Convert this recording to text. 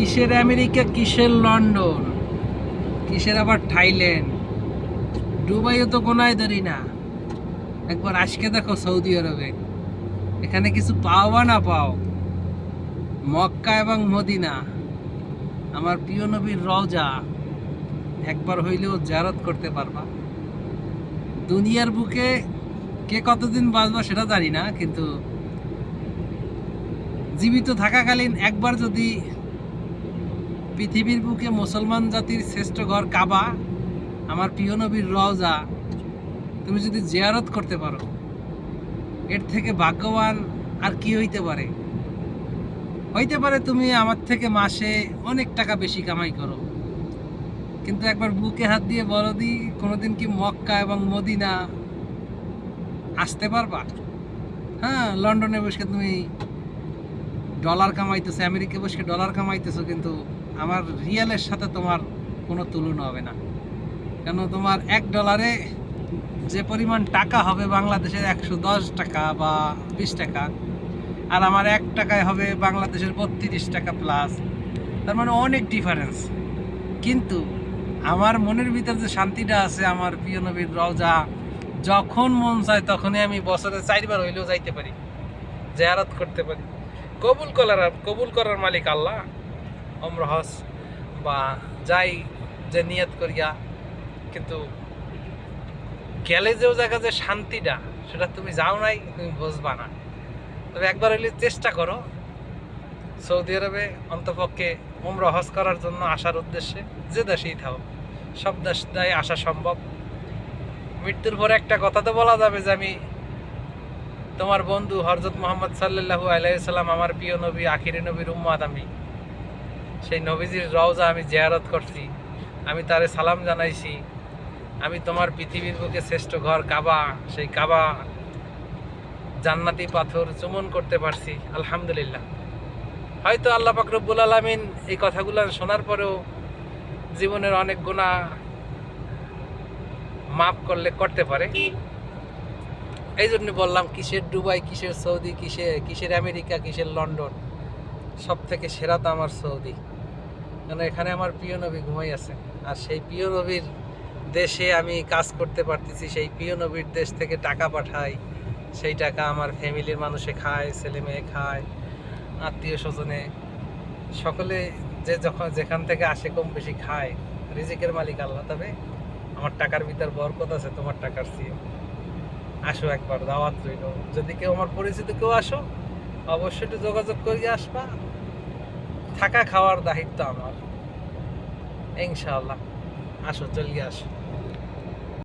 কিসের আমেরিকা, কিসের লন্ডন, কিসের আবার থাইল্যান্ড, দুবাইও তো কোনায় ধরি না। একবার আজকে দেখো সৌদি আরবে, এখানে কিছু পাও বা না পাও, মক্কা এবং মদিনা, আমার প্রিয় নবীর রওজা একবার হইলেও জিয়ারত করতে পারবা। দুনিয়ার বুকে কে কতদিন বাঁচবা সেটা জানি না, কিন্তু জীবিত থাকাকালীন একবার যদি পৃথিবীর বুকে মুসলমান জাতির শ্রেষ্ঠ ঘর কাবা, আমার প্রিয় নবীর রওজা তুমি যদি জিয়ারত করতে পারো, এর থেকে ভাগ্যবান আর কি হইতে পারে? হইতে পারে তুমি আমার থেকে মাসে অনেক টাকা বেশি কামাই করো, কিন্তু একবার বুকে হাত দিয়ে বলো দি, কোনোদিন কি মক্কা এবং মদিনা আসতে পারবা? হ্যাঁ, লন্ডনে বসে তুমি ডলার কামাইতেছো, আমেরিকা বসে ডলার কামাইতেছো, কিন্তু আমার রিয়ালের সাথে তোমার কোনো তুলনা হবে না। কেন, তোমার $1 যে পরিমাণ টাকা হবে বাংলাদেশের 110 টাকা বা 20 টাকা, আর আমার 1 টাকায় হবে বাংলাদেশের 32 টাকা প্লাস। তার মানে অনেক ডিফারেন্স। কিন্তু আমার মনের ভিতর যে শান্তিটা আছে, আমার প্রিয় নবীর রওজা যখন মন চায় তখনই আমি বছরে 4 বার হইলেও যাইতে পারি, জিয়ারত করতে পারি। কবুল করার মালিক আল্লাহ। ওমরা হজ বা যাই যে নিয়ত করিয়া, কিন্তু গেলে যে জায়গা যে শান্তিটা, সেটা তুমি যাও নাই, তুমি বুঝবা না। তবে একবার হইলে চেষ্টা করো সৌদি আরবে অন্তপক্ষে ওমরা হজ করার জন্য আসার উদ্দেশ্যে। যে দেশেই থাও, সব দেশটাই আসা সম্ভব। মৃত্যুর পরে একটা কথা তো বলা যাবে যে আমি তোমার বন্ধু হযরত মুহাম্মদ সাল্লাল্লাহু আলাইহি সাল্লাম, আমার প্রিয় নবী, আখিরি নবীর উম্মত আমি। সেই নবীজির রওজা আমি জিয়ারত করছি, আমি তারে সালাম জানাইছি। আমি তোমার পৃথিবীর বুকে শ্রেষ্ঠ ঘর কাবা, সেই কাবা জান্নাতি পাথর চুম্বন করতে পারছি, আলহামদুলিল্লাহ। হয়তো আল্লাহ পাক রব্বুল আলামিন এই কথাগুলো শোনার পরেও জীবনের অনেক গুনাহ মাফ করতে পারে। এই জন্য বললাম, কিসের দুবাই, কিসের সৌদি, কিসের আমেরিকা, কিসের লন্ডন, সব থেকে সেরা তো আমার সৌদি। কারণ এখানে আমার প্রিয় নবী ঘুমাই আছে, আর সেই প্রিয় নবীর দেশে আমি কাজ করতে পারতেছি। সেই প্রিয় নবীর দেশ থেকে টাকা পাঠাই, সেই টাকা আমার ফ্যামিলির মানুষে খায়, ছেলে মেয়ে খায়, আত্মীয় স্বজনে সকলে যে যখন যেখান থেকে আসে কম বেশি খায়। রিজিকের মালিক আল্লাহ। তবে আমার টাকার ভিতর বরকত আছে তোমার টাকার চেয়ে। আসো, একবার দাওয়াত রইল। যদি কেউ আমার পরিচিত কেউ আসো, অবশ্যই একটু যোগাযোগ করিয়ে আসবা। থাকা খাওয়ার দায়িত্ব আমার, ইনশাআল্লাহ। আসো, চলিয়ে আসো।